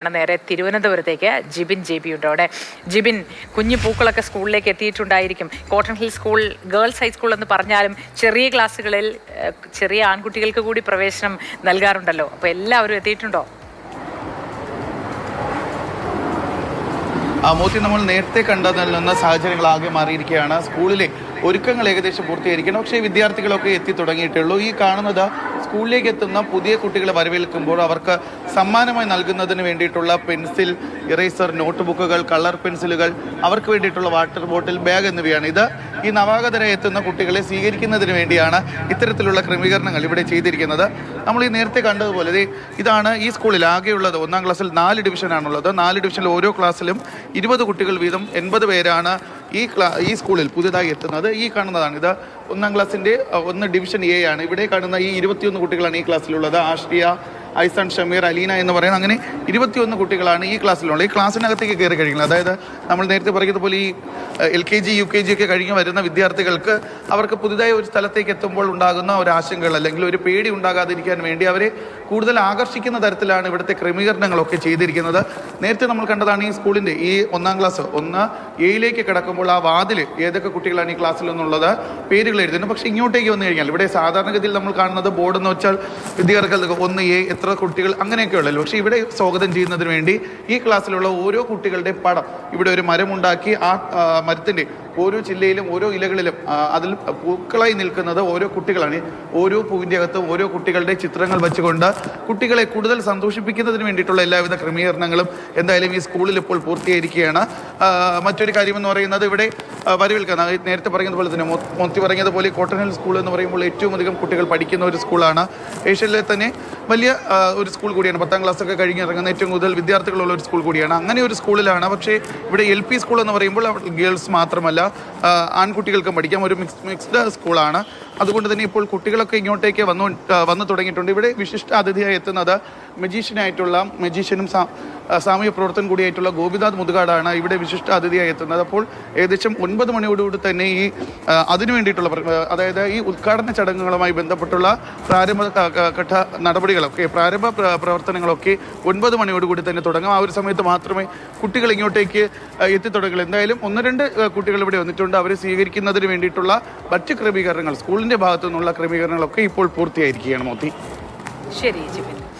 നേരെ തിരുവനന്തപുരത്തേക്ക് ജിബിൻ JB ഉണ്ട്. അവിടെ ജിബിൻ, കുഞ്ഞു പൂക്കളൊക്കെ സ്കൂളിലേക്ക് എത്തിയിട്ടുണ്ടായിരിക്കും. Cotton Hill school girls high school എന്ന് പറഞ്ഞാലും ചെറിയ ക്ലാസ്സുകളിൽ ചെറിയ ആൺകുട്ടികൾക്ക് കൂടി പ്രവേശനം നൽകാറുണ്ടല്ലോ. അപ്പോൾ എല്ലാവരും എത്തിയിട്ടുണ്ടോ? മോത്തി, നമ്മൾ നേരത്തെ കണ്ടതിൽ നിന്ന് സാഹചര്യങ്ങളാകെ മാറിയിരിക്കുകയാണ്. സ്കൂളിലെ ഒരുക്കങ്ങൾ ഏകദേശം പൂർത്തീകരിക്കണം. പക്ഷേ വിദ്യാർത്ഥികളൊക്കെ എത്തി തുടങ്ങിയിട്ടുള്ളൂ. ഈ കാണുന്നത് സ്കൂളിലേക്ക് എത്തുന്ന പുതിയ കുട്ടികളെ വരവേൽക്കുമ്പോൾ അവർക്ക് സമ്മാനമായി നൽകുന്നതിന് വേണ്ടിയിട്ടുള്ള പെൻസിൽ, ഇറേസർ, നോട്ട് ബുക്കുകൾ, കളർ പെൻസിലുകൾ, അവർക്ക് വേണ്ടിയിട്ടുള്ള വാട്ടർ ബോട്ടിൽ, ബാഗ് എന്നിവയാണ്. ഇത് ഈ നവാഗതരായി എത്തുന്ന കുട്ടികളെ സ്വീകരിക്കുന്നതിന് വേണ്ടിയാണ് ഇത്തരത്തിലുള്ള ക്രമീകരണങ്ങൾ ഇവിടെ ചെയ്തിരിക്കുന്നത്. നമ്മൾ ഈ നേരത്തെ കണ്ടതുപോലെ ഇതാണ് ഈ സ്കൂളിൽ ആകെയുള്ളത്. 1-ാം ക്ലാസ്സിൽ 4 ഡിവിഷനാണുള്ളത്. 4 ഡിവിഷനിൽ ഓരോ ക്ലാസ്സിലും 20 കുട്ടികൾ വീതം 80 പേരാണ് ഈ സ്കൂളിൽ പുതിയതായി എത്തുന്നത്. ഈ കാണുന്നതാണ്, ഇത് 1-ാം ക്ലാസ്സിൻ്റെ 1 ഡിവിഷൻ A ആണ്. ഇവിടെ കാണുന്ന ഈ 21 കുട്ടികളാണ് ഈ ക്ലാസ്സിലുള്ളത്. ആഷ്രിയ, ഐസൺ, ഷമീർ, അലീന എന്ന് പറയുന്ന അങ്ങനെ 21 കുട്ടികളാണ് ഈ ക്ലാസ്സിലുള്ളത്. ഈ ക്ലാസ്സിനകത്തേക്ക് കയറി കഴിയുന്നത്, അതായത് നമ്മൾ നേരത്തെ പറയുന്നതുപോലെ ഈ LKG UKG ഒക്കെ കഴിഞ്ഞ് വരുന്ന വിദ്യാർത്ഥികൾക്ക് അവർക്ക് പുതുതായി ഒരു സ്ഥലത്തേക്ക് എത്തുമ്പോൾ ഉണ്ടാകുന്ന ഒരു ആശങ്കകൾ അല്ലെങ്കിൽ ഒരു പേടി ഉണ്ടാകാതിരിക്കാൻ വേണ്ടി അവരെ കൂടുതൽ ആകർഷിക്കുന്ന തരത്തിലാണ് ഇവിടുത്തെ ക്രമീകരണങ്ങളൊക്കെ ചെയ്തിരിക്കുന്നത്. നേരത്തെ നമ്മൾ കണ്ടതാണ് ഈ സ്കൂളിൻ്റെ ഈ 1-ാം ക്ലാസ് 1A കിടക്കുമ്പോൾ ആ വാതിൽ ഏതൊക്കെ കുട്ടികളാണ് ഈ ക്ലാസ്സിൽ നിന്നുള്ളത് പേരുകൾ എഴുതുന്നു. പക്ഷേ ഇങ്ങോട്ടേക്ക് വന്നു കഴിഞ്ഞാൽ ഇവിടെ സാധാരണഗതിയിൽ നമ്മൾ കാണുന്നത് ബോർഡ് എന്ന് വെച്ചാൽ വിദ്യാർത്ഥികൾക്ക് 1A എത്ര കുട്ടികൾ അങ്ങനെയൊക്കെ ഉള്ളല്ലോ. പക്ഷേ ഇവിടെ സ്വാഗതം ചെയ്യുന്നതിന് വേണ്ടി ഈ ക്ലാസ്സിലുള്ള ഓരോ കുട്ടികളുടെ പടം ഇവിടെ ഒരു മരമുണ്ടാക്കി ആ മരത്തിൻ്റെ ഓരോ ചില്ലയിലും ഓരോ ഇലകളിലും അതിൽ പൂക്കളായി നിൽക്കുന്നത് ഓരോ കുട്ടികളാണ്. ഓരോ പൂവിൻ്റെ അകത്തും ഓരോ കുട്ടികളുടെ ചിത്രങ്ങൾ വെച്ചുകൊണ്ട് കുട്ടികളെ കൂടുതൽ സന്തോഷിപ്പിക്കുന്നതിന് വേണ്ടിയിട്ടുള്ള എല്ലാവിധ ക്രമീകരണങ്ങളും എന്തായാലും ഈ സ്കൂളിൽ ഇപ്പോൾ പൂർത്തീകരിക്കുകയാണ്. മറ്റൊരു കാര്യമെന്ന് പറയുന്നത് ഇവിടെ വരവേൽക്കുന്ന നേരത്തെ പറയുന്നതുപോലെ തന്നെ മോത്തി പറഞ്ഞതുപോലെ കോട്ടൺ ഹിൽ സ്കൂൾ എന്ന് പറയുമ്പോൾ ഏറ്റവും അധികം കുട്ടികൾ പഠിക്കുന്ന ഒരു സ്കൂളാണ്. ഏഷ്യയിലെ തന്നെ വലിയ ഒരു സ്കൂൾ കൂടിയാണ്. 10-ാം ക്ലാസ്സൊക്കെ കഴിഞ്ഞിറങ്ങുന്ന ഏറ്റവും കൂടുതൽ വിദ്യാർത്ഥികളുള്ള ഒരു സ്കൂൾ കൂടിയാണ്. അങ്ങനെ ഒരു സ്കൂളിലാണ്. പക്ഷേ ഇവിടെ LP സ്കൂൾ എന്ന് പറയുമ്പോൾ ഗേൾസ് മാത്രമല്ല ആൺകുട്ടികൾക്കും പഠിക്കാം. ഒരു മിക്സ്ഡ് സ്കൂളാണ്. അതുകൊണ്ട് തന്നെ ഇപ്പോൾ കുട്ടികളൊക്കെ ഇങ്ങോട്ടേക്ക് വന്നു തുടങ്ങിയിട്ടുണ്ട്. ഇവിടെ വിശിഷ്ട അതിഥിയായി എത്തുന്നത് മജീഷ്യനും സാമൂഹ്യ പ്രവർത്തനം കൂടിയായിട്ടുള്ള ഗോപിനാഥ് മുതുകാടാണ് ഇവിടെ വിശിഷ്ട അതിഥിയായി എത്തുന്നത്. അപ്പോൾ ഏകദേശം 9 മണിയോടുകൂടി തന്നെ ഈ അതിനു വേണ്ടിയിട്ടുള്ള അതായത് ഈ ഉദ്ഘാടന ചടങ്ങുകളുമായി ബന്ധപ്പെട്ടുള്ള പ്രാരംഭഘട്ട നടപടികളൊക്കെ പ്രാരംഭ പ്രവർത്തനങ്ങളൊക്കെ 9 മണിയോടുകൂടി തന്നെ തുടങ്ങും. ആ ഒരു സമയത്ത് മാത്രമേ കുട്ടികൾ ഇങ്ങോട്ടേക്ക് എത്തിത്തുടങ്ങുള്ളൂ. എന്തായാലും 1-2 കുട്ടികൾ ഇവിടെ വന്നിട്ടുണ്ട്. അവരെ സ്വീകരിക്കുന്നതിന് വേണ്ടിയിട്ടുള്ള മറ്റ് ക്രമീകരണങ്ങൾ സ്കൂളിൻ്റെ ഭാഗത്തു നിന്നുള്ള ക്രമീകരണങ്ങളൊക്കെ ഇപ്പോൾ പൂർത്തിയായിരിക്കുകയാണ്. മോത്തി, ശരി ജിബിൻ.